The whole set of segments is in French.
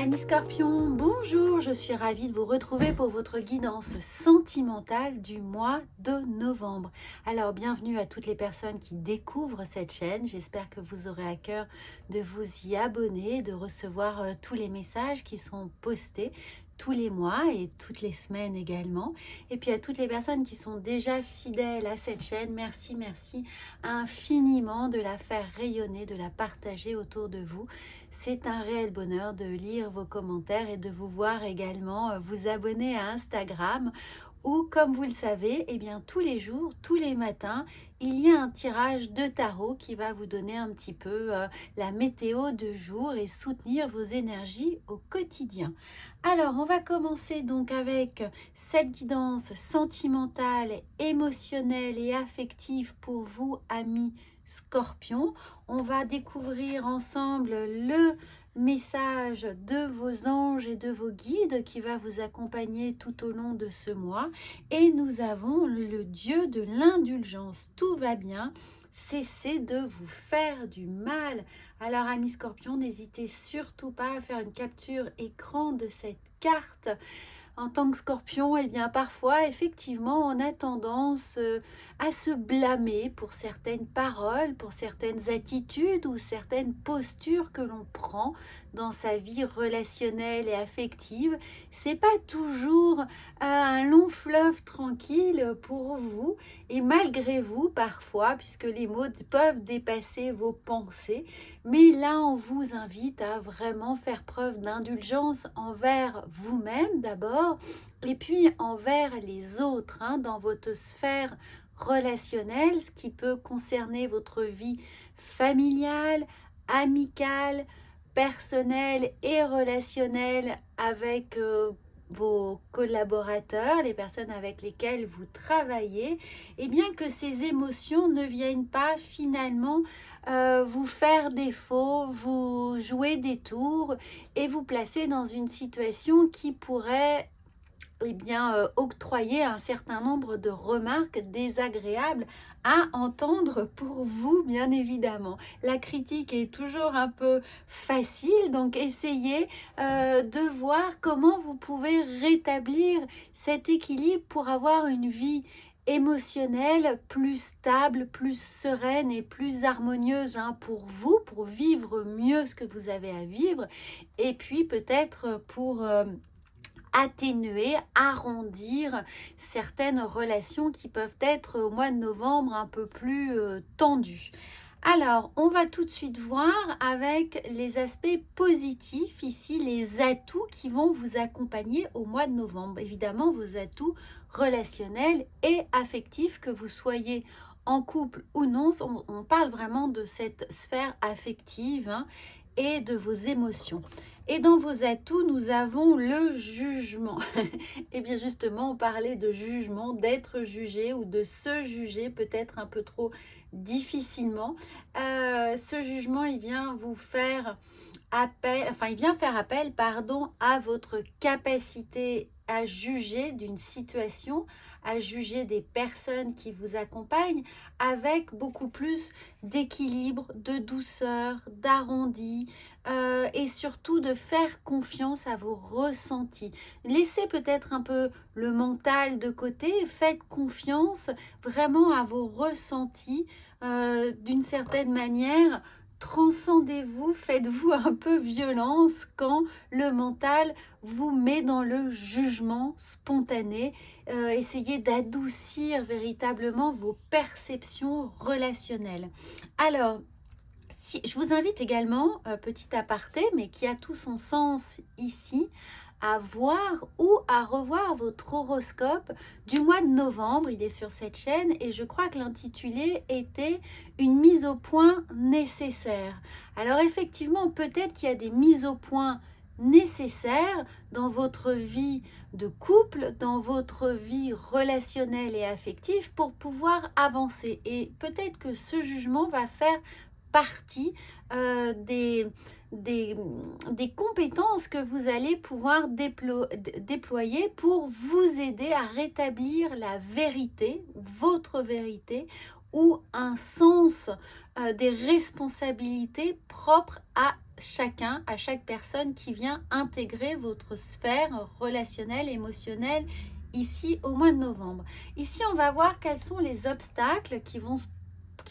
Amis Scorpion, bonjour, je suis ravie de vous retrouver pour votre guidance sentimentale du mois de novembre. Alors bienvenue à toutes les personnes qui découvrent cette chaîne, j'espère que vous aurez à cœur de vous y abonner, de recevoir tous les messages qui sont postés tous les mois et toutes les semaines également. Et puis à toutes les personnes qui sont déjà fidèles à cette chaîne, merci infiniment de la faire rayonner, de la partager autour de vous. C'est un réel bonheur de lire vos commentaires et de vous voir également vous abonner à Instagram où, comme vous le savez, eh bien, tous les jours, tous les matins, il y a un tirage de tarot qui va vous donner un petit peu la météo de jour et soutenir vos énergies au quotidien. Alors, on va commencer donc avec cette guidance sentimentale, émotionnelle et affective pour vous, amis Scorpion. On va découvrir ensemble le message de vos anges et de vos guides qui va vous accompagner tout au long de ce mois. Et nous avons le dieu de l'indulgence. Tout va bien. Cessez de vous faire du mal. Alors, amis Scorpion, n'hésitez surtout pas à faire une capture écran de cette carte. En tant que Scorpion, eh bien parfois, effectivement, on a tendance à se blâmer pour certaines paroles, pour certaines attitudes ou certaines postures que l'on prend dans sa vie relationnelle et affective. C'est pas toujours un long fleuve tranquille pour vous et malgré vous parfois, puisque les mots peuvent dépasser vos pensées. Mais là, on vous invite à vraiment faire preuve d'indulgence envers vous-même d'abord et puis envers les autres dans votre sphère relationnelle, ce qui peut concerner votre vie familiale, amicale, personnelle et relationnelle avec vos collaborateurs, les personnes avec lesquelles vous travaillez, et bien que ces émotions ne viennent pas finalement vous faire défaut, vous jouer des tours et vous placer dans une situation qui pourrait octroyer un certain nombre de remarques désagréables à entendre pour vous, bien évidemment. La critique est toujours un peu facile, donc essayez de voir comment vous pouvez rétablir cet équilibre pour avoir une vie émotionnelle plus stable, plus sereine et plus harmonieuse pour vous, pour vivre mieux ce que vous avez à vivre, et puis peut-être pour atténuer, arrondir certaines relations qui peuvent être au mois de novembre un peu plus tendues. Alors, on va tout de suite voir avec les aspects positifs ici, les atouts qui vont vous accompagner au mois de novembre. Évidemment, vos atouts relationnels et affectifs, que vous soyez en couple ou non, on parle vraiment de cette sphère affective et de vos émotions. Et dans vos atouts, nous avons le jugement. Et bien justement, on parlait de jugement, d'être jugé ou de se juger peut-être un peu trop difficilement. Ce jugement, il vient vous faire appel, à votre capacité à juger d'une situation, à juger des personnes qui vous accompagnent avec beaucoup plus d'équilibre, de douceur, d'arrondi et surtout de faire confiance à vos ressentis. Laissez peut-être un peu le mental de côté, faites confiance vraiment à vos ressentis d'une certaine manière. Transcendez-vous, faites-vous un peu violence quand le mental vous met dans le jugement spontané. Essayez d'adoucir véritablement vos perceptions relationnelles. Alors, je vous invite également, petit aparté, mais qui a tout son sens ici, à voir ou à revoir votre horoscope du mois de novembre. Il est sur cette chaîne et je crois que l'intitulé était « Une mise au point nécessaire ». Alors effectivement, peut-être qu'il y a des mises au point nécessaires dans votre vie de couple, dans votre vie relationnelle et affective pour pouvoir avancer. Et peut-être que ce jugement va faire partie des compétences que vous allez pouvoir déployer pour vous aider à rétablir la vérité, votre vérité, ou un sens des responsabilités propres à chacun, à chaque personne qui vient intégrer votre sphère relationnelle, émotionnelle, ici au mois de novembre. Ici, on va voir quels sont les obstacles qui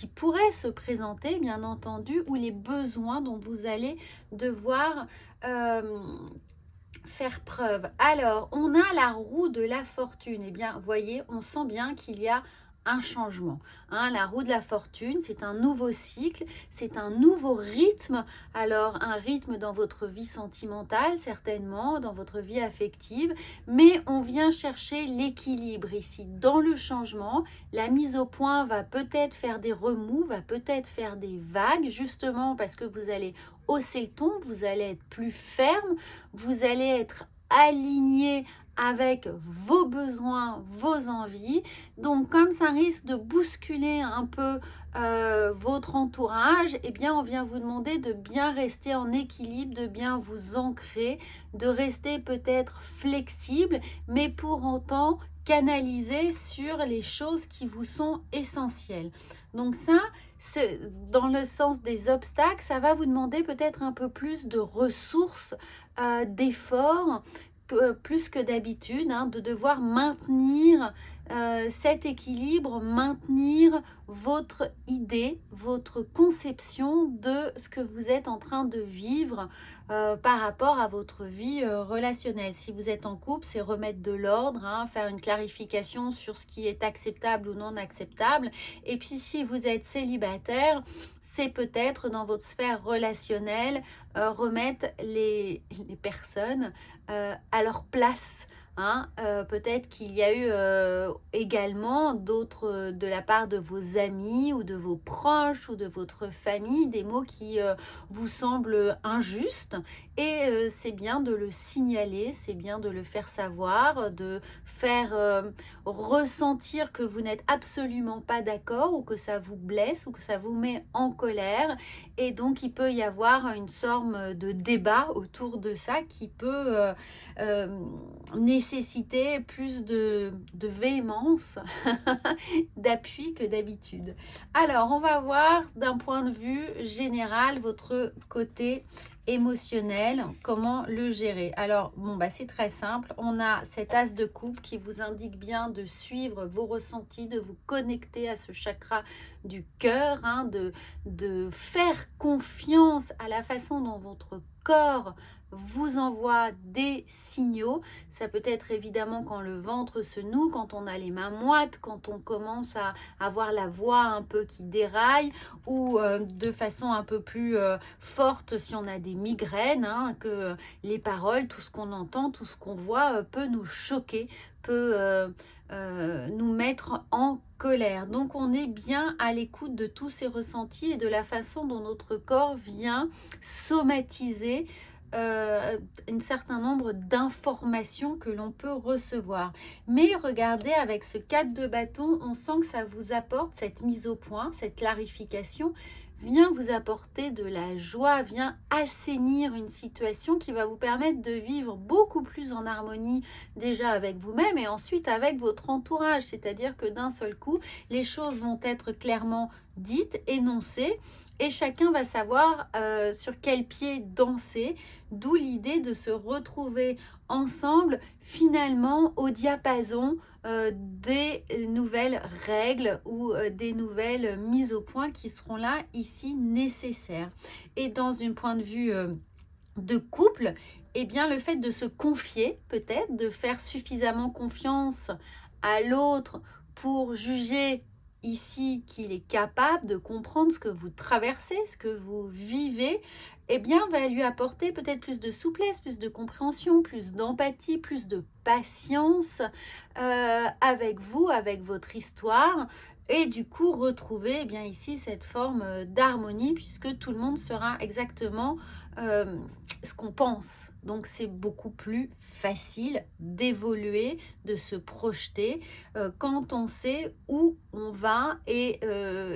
pourraient se présenter, bien entendu, ou les besoins dont vous allez devoir faire preuve. Alors, on a la roue de la fortune. Eh bien, voyez, on sent bien qu'il y a un changement. La roue de la fortune, c'est un nouveau cycle, c'est un nouveau rythme. Alors, un rythme dans votre vie sentimentale, certainement, dans votre vie affective, mais on vient chercher l'équilibre ici. Dans le changement, la mise au point va peut-être faire des remous, va peut-être faire des vagues, justement parce que vous allez hausser le ton, vous allez être plus ferme, vous allez être aligné avec vos besoins, vos envies. Donc, comme ça risque de bousculer un peu votre entourage, eh bien, on vient vous demander de bien rester en équilibre, de bien vous ancrer, de rester peut-être flexible, mais pour autant canaliser sur les choses qui vous sont essentielles. Donc ça, dans le sens des obstacles, ça va vous demander peut-être un peu plus de ressources, d'efforts, plus que d'habitude, de devoir maintenir cet équilibre, maintenir votre idée, votre conception de ce que vous êtes en train de vivre par rapport à votre vie relationnelle. Si vous êtes en couple, c'est remettre de l'ordre, faire une clarification sur ce qui est acceptable ou non acceptable. Et puis si vous êtes célibataire, c'est peut-être dans votre sphère relationnelle remettre les personnes à leur place. Peut-être qu'il y a eu également d'autres de la part de vos amis ou de vos proches ou de votre famille des mots qui vous semblent injustes, et c'est bien de le signaler, c'est bien de le faire savoir, de faire ressentir que vous n'êtes absolument pas d'accord ou que ça vous blesse ou que ça vous met en colère. Et donc il peut y avoir une sorte de débat autour de ça qui peut nécessiter plus de véhémence, d'appui que d'habitude. Alors, on va voir d'un point de vue général votre côté émotionnel, comment le gérer. Alors, c'est très simple. On a cet as de coupe qui vous indique bien de suivre vos ressentis, de vous connecter à ce chakra du cœur, de faire confiance à la façon dont votre corps vous envoie des signaux. Ça peut être évidemment quand le ventre se noue, quand on a les mains moites, quand on commence à avoir la voix un peu qui déraille, ou de façon un peu plus forte si on a des migraines, que les paroles, tout ce qu'on entend, tout ce qu'on voit peut nous choquer, peut nous mettre en colère. Donc on est bien à l'écoute de tous ces ressentis et de la façon dont notre corps vient somatiser un certain nombre d'informations que l'on peut recevoir. Mais regardez, avec ce 4 de bâton, on sent que ça vous apporte cette mise au point, cette clarification, vient vous apporter de la joie, vient assainir une situation qui va vous permettre de vivre beaucoup plus en harmonie déjà avec vous-même et ensuite avec votre entourage. C'est-à-dire que d'un seul coup, les choses vont être clairement dites, énoncées, et chacun va savoir sur quel pied danser, d'où l'idée de se retrouver ensemble finalement au diapason des nouvelles règles ou des nouvelles mises au point qui seront là ici nécessaires. Et dans un point de vue de couple, eh bien le fait de se confier, peut-être de faire suffisamment confiance à l'autre pour juger ici qu'il est capable de comprendre ce que vous traversez, ce que vous vivez, eh bien va lui apporter peut-être plus de souplesse, plus de compréhension, plus d'empathie, plus de patience avec vous, avec votre histoire, et du coup retrouver bien ici cette forme d'harmonie, puisque tout le monde sera exactement ce qu'on pense. Donc c'est beaucoup plus facile d'évoluer, de se projeter quand on sait où on va et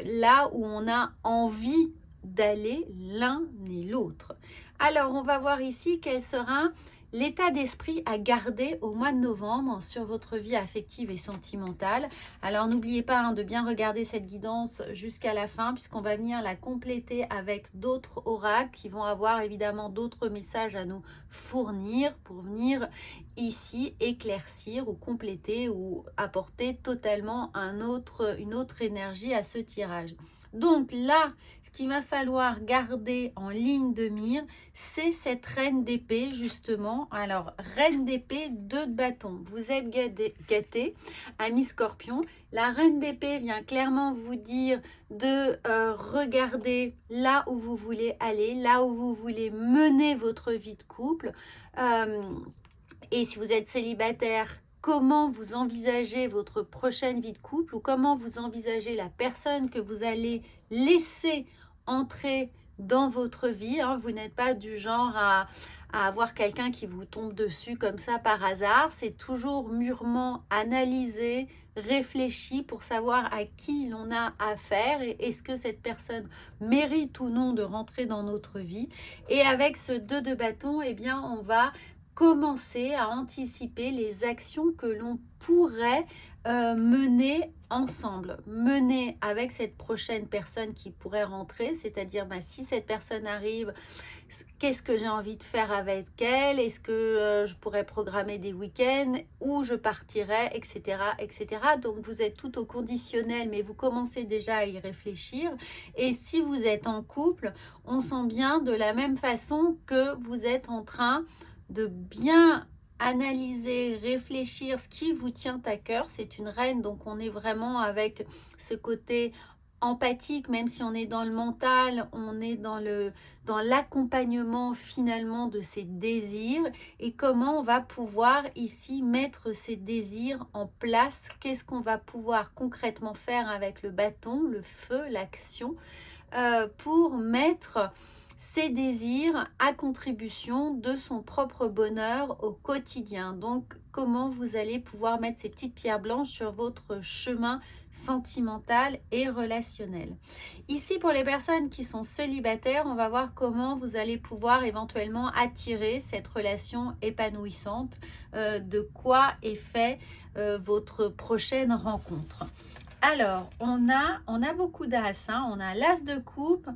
là où on a envie d'aller l'un et l'autre. Alors on va voir ici quelle sera l'état d'esprit à garder au mois de novembre sur votre vie affective et sentimentale. Alors n'oubliez pas de bien regarder cette guidance jusqu'à la fin, puisqu'on va venir la compléter avec d'autres oracles qui vont avoir évidemment d'autres messages à nous fournir pour venir ici éclaircir ou compléter ou apporter totalement une autre énergie à ce tirage. Donc là, ce qu'il va falloir garder en ligne de mire, c'est cette reine d'épée justement. Alors, reine d'épée, 2 de bâton. Vous êtes gâtés, amis Scorpion. La reine d'épée vient clairement vous dire de regarder là où vous voulez aller, là où vous voulez mener votre vie de couple. Et si vous êtes célibataire, comment vous envisagez votre prochaine vie de couple ou comment vous envisagez la personne que vous allez laisser entrer dans votre vie. Vous n'êtes pas du genre à avoir quelqu'un qui vous tombe dessus comme ça par hasard. C'est toujours mûrement analysé, réfléchi pour savoir à qui l'on a affaire et est-ce que cette personne mérite ou non de rentrer dans notre vie. Et avec ce 2 de bâton, eh bien, on va commencer à anticiper les actions que l'on pourrait mener ensemble, mener avec cette prochaine personne qui pourrait rentrer, c'est-à-dire si cette personne arrive, qu'est-ce que j'ai envie de faire avec elle, est-ce que je pourrais programmer des week-ends, où je partirais, etc., etc. Donc vous êtes tout au conditionnel, mais vous commencez déjà à y réfléchir. Et si vous êtes en couple, on sent bien de la même façon que vous êtes en train de bien analyser, réfléchir ce qui vous tient à cœur. C'est une reine, donc on est vraiment avec ce côté empathique, même si on est dans le mental, on est dans l'accompagnement finalement de ses désirs et comment on va pouvoir ici mettre ces désirs en place. Qu'est-ce qu'on va pouvoir concrètement faire avec le bâton, le feu, l'action pour mettre ses désirs à contribution de son propre bonheur au quotidien. Donc, comment vous allez pouvoir mettre ces petites pierres blanches sur votre chemin sentimental et relationnel. Ici, pour les personnes qui sont célibataires, on va voir comment vous allez pouvoir éventuellement attirer cette relation épanouissante. De quoi est fait votre prochaine rencontre. Alors, on a beaucoup d'as, on a l'as de coupe,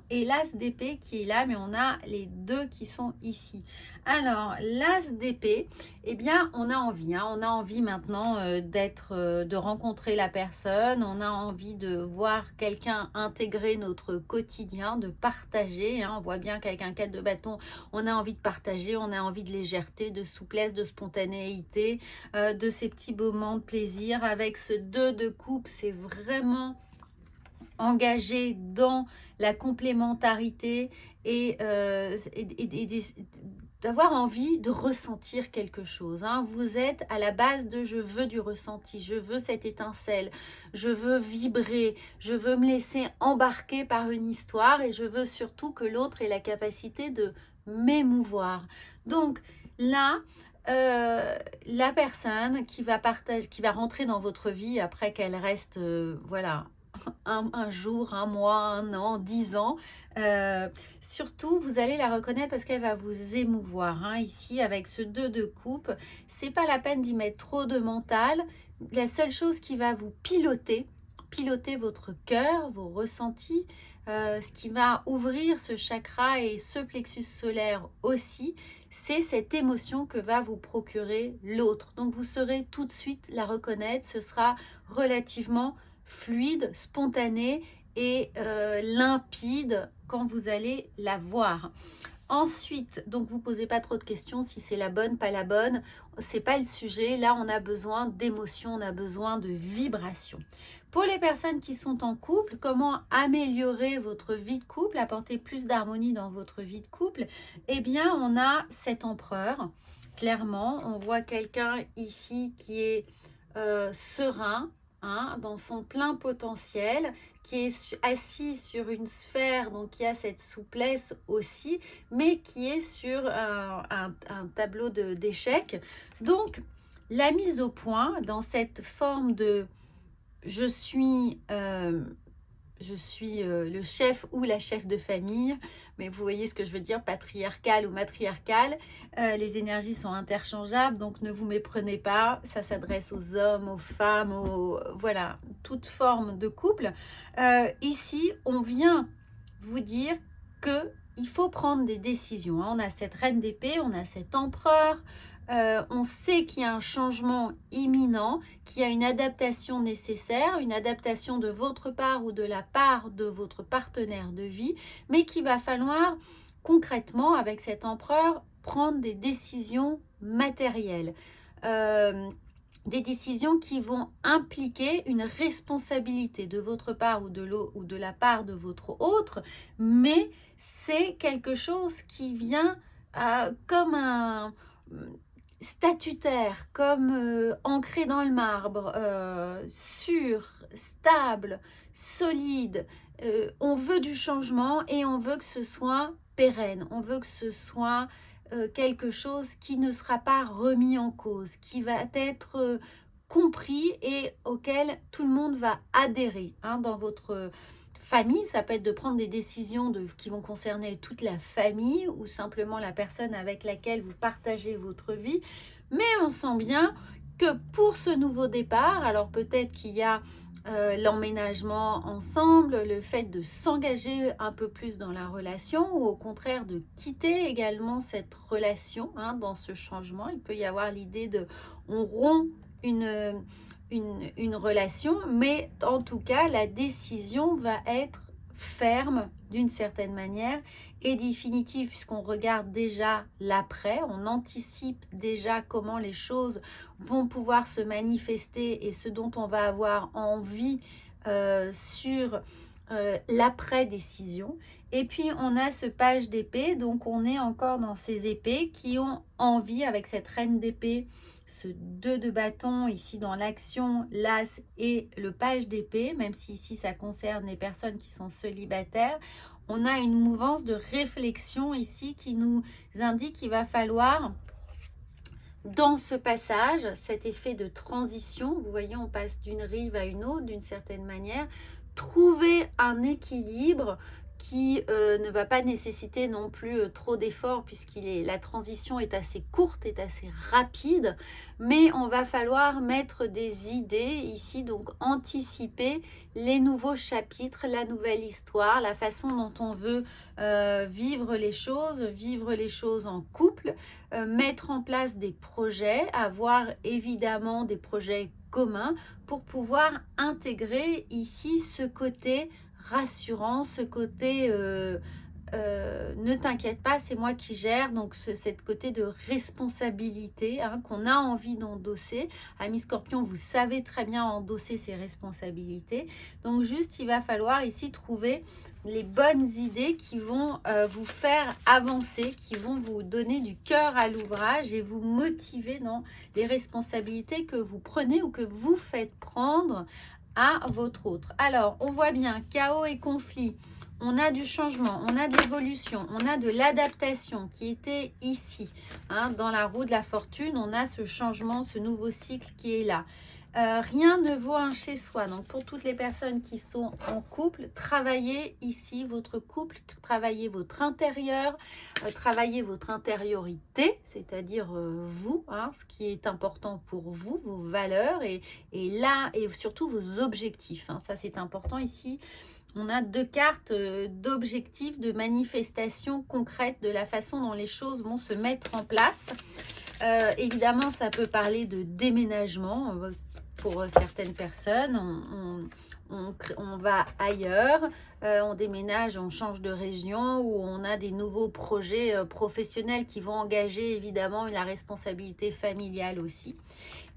et l'as d'épée qui est là, mais on a les 2 qui sont ici. Alors, l'as d'épée, eh bien, on a envie maintenant de rencontrer la personne, on a envie de voir quelqu'un intégrer notre quotidien, de partager, on voit bien qu'avec un 4 de bâton, on a envie de partager, on a envie de légèreté, de souplesse, de spontanéité, de ces petits moments de plaisir. Avec ce 2 de coupe, c'est vraiment engagé dans la complémentarité et d'avoir envie de ressentir quelque chose. Vous êtes à la base de je veux du ressenti, je veux cette étincelle, je veux vibrer, je veux me laisser embarquer par une histoire et je veux surtout que l'autre ait la capacité de m'émouvoir. Donc là, la personne qui va rentrer dans votre vie après qu'elle reste un jour, un mois, un an, 10 ans, surtout vous allez la reconnaître parce qu'elle va vous émouvoir. Ici avec ce 2 de coupe, c'est pas la peine d'y mettre trop de mental. La seule chose qui va vous piloter votre cœur, vos ressentis, ce qui va ouvrir ce chakra et ce plexus solaire aussi, c'est cette émotion que va vous procurer l'autre. Donc vous saurez tout de suite la reconnaître, ce sera relativement fluide, spontané et limpide quand vous allez la voir. Ensuite, donc vous posez pas trop de questions si c'est la bonne, pas la bonne, c'est pas le sujet. Là, on a besoin d'émotion, on a besoin de vibration. Pour les personnes qui sont en couple, comment améliorer votre vie de couple, apporter plus d'harmonie dans votre vie de couple? Eh bien, on a cet empereur. Clairement, on voit quelqu'un ici qui est serein, dans son plein potentiel, qui est assis sur une sphère, donc qui a cette souplesse aussi, mais qui est sur un tableau d'échecs. Donc, la mise au point dans cette forme de je suis je suis le chef ou la chef de famille, mais vous voyez ce que je veux dire, patriarcal ou matriarcal. Les énergies sont interchangeables, donc ne vous méprenez pas. Ça s'adresse aux hommes, aux femmes, voilà, toute forme de couple. Ici, on vient vous dire que il faut prendre des décisions. On a cette reine d'épée, on a cet empereur. On sait qu'il y a un changement imminent, qu'il y a une adaptation nécessaire, une adaptation de votre part ou de la part de votre partenaire de vie, mais qu'il va falloir concrètement, avec cet empereur, prendre des décisions matérielles. Des décisions qui vont impliquer une responsabilité de votre part ou de la part de votre autre, mais c'est quelque chose qui vient comme un statutaire, comme ancré dans le marbre, sûr, stable, solide. On veut du changement et on veut que ce soit pérenne, on veut que ce soit quelque chose qui ne sera pas remis en cause, qui va être compris et auquel tout le monde va adhérer. Dans votre famille, ça peut être de prendre des décisions qui vont concerner toute la famille ou simplement la personne avec laquelle vous partagez votre vie. Mais on sent bien que pour ce nouveau départ, alors peut-être qu'il y a l'emménagement ensemble, le fait de s'engager un peu plus dans la relation ou au contraire de quitter également cette relation dans ce changement. Il peut y avoir l'idée de on rompt une relation, mais en tout cas la décision va être ferme d'une certaine manière et définitive puisqu'on regarde déjà l'après, on anticipe déjà comment les choses vont pouvoir se manifester et ce dont on va avoir envie sur l'après-décision. Et puis on a ce page d'épée, donc on est encore dans ces épées qui ont envie avec cette reine d'épée, ce 2 de bâton ici dans l'action, l'as et le page d'épée, même si ici ça concerne les personnes qui sont célibataires. On a une mouvance de réflexion ici qui nous indique qu'il va falloir, dans ce passage, cet effet de transition, vous voyez, on passe d'une rive à une autre d'une certaine manière, trouver un équilibre qui ne va pas nécessiter non plus trop d'efforts la transition est assez courte, est assez rapide, mais on va falloir mettre des idées ici, donc anticiper les nouveaux chapitres, la nouvelle histoire, la façon dont on veut vivre les choses en couple, mettre en place des projets, avoir évidemment des projets communs pour pouvoir intégrer ici ce côté rassurant, ce côté ne t'inquiète pas, c'est moi qui gère, donc cette côté de responsabilité qu'on a envie d'endosser. Amis Scorpion, vous savez très bien endosser ces responsabilités, donc juste il va falloir ici trouver les bonnes idées qui vont vous faire avancer, qui vont vous donner du cœur à l'ouvrage et vous motiver dans les responsabilités que vous prenez ou que vous faites prendre à votre autre. Alors, on voit bien chaos et conflit. On a du changement, on a de l'évolution, on a de l'adaptation qui était ici. Dans la roue de la fortune, on a ce changement, ce nouveau cycle qui est là. Rien ne vaut un chez soi. Donc, pour toutes les personnes qui sont en couple, travaillez ici votre couple, travaillez votre intérieur, travaillez votre intériorité, c'est-à-dire vous, ce qui est important pour vous, vos valeurs et là, et surtout vos objectifs. Ça, c'est important ici. On a 2 cartes d'objectifs, de manifestations concrètes de la façon dont les choses vont se mettre en place. Évidemment, ça peut parler de déménagement pour certaines personnes. On va ailleurs, on déménage, on change de région ou on a des nouveaux projets professionnels qui vont engager évidemment la responsabilité familiale aussi.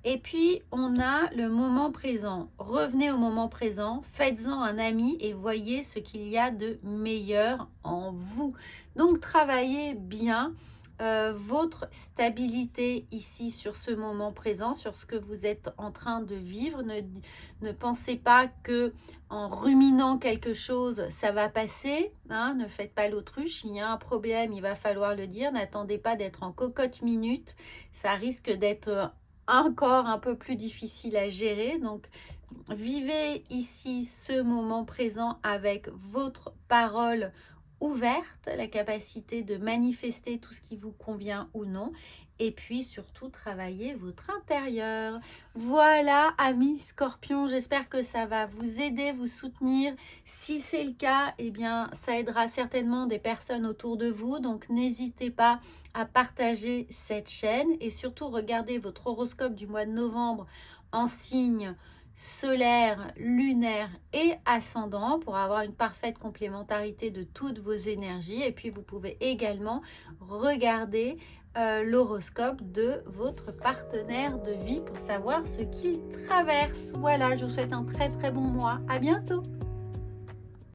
Et puis, on a le moment présent. Revenez au moment présent, faites-en un ami et voyez ce qu'il y a de meilleur en vous. Donc, travaillez bien votre stabilité ici sur ce moment présent, sur ce que vous êtes en train de vivre. Ne pensez pas que en ruminant quelque chose, ça va passer. Ne faites pas l'autruche. Il y a un problème, il va falloir le dire. N'attendez pas d'être en cocotte minute. Ça risque d'être encore un peu plus difficile à gérer. Donc, vivez ici ce moment présent avec votre parole ouverte, la capacité de manifester tout ce qui vous convient ou non, et puis surtout travailler votre intérieur. Voilà, amis Scorpions, j'espère que ça va vous aider, vous soutenir. Si c'est le cas, eh bien ça aidera certainement des personnes autour de vous, donc n'hésitez pas à partager cette chaîne et surtout regardez votre horoscope du mois de novembre en signe solaire, lunaire et ascendant pour avoir une parfaite complémentarité de toutes vos énergies. Et puis vous pouvez également regarder l'horoscope de votre partenaire de vie pour savoir ce qu'il traverse. Voilà, je vous souhaite un très très bon mois. À bientôt.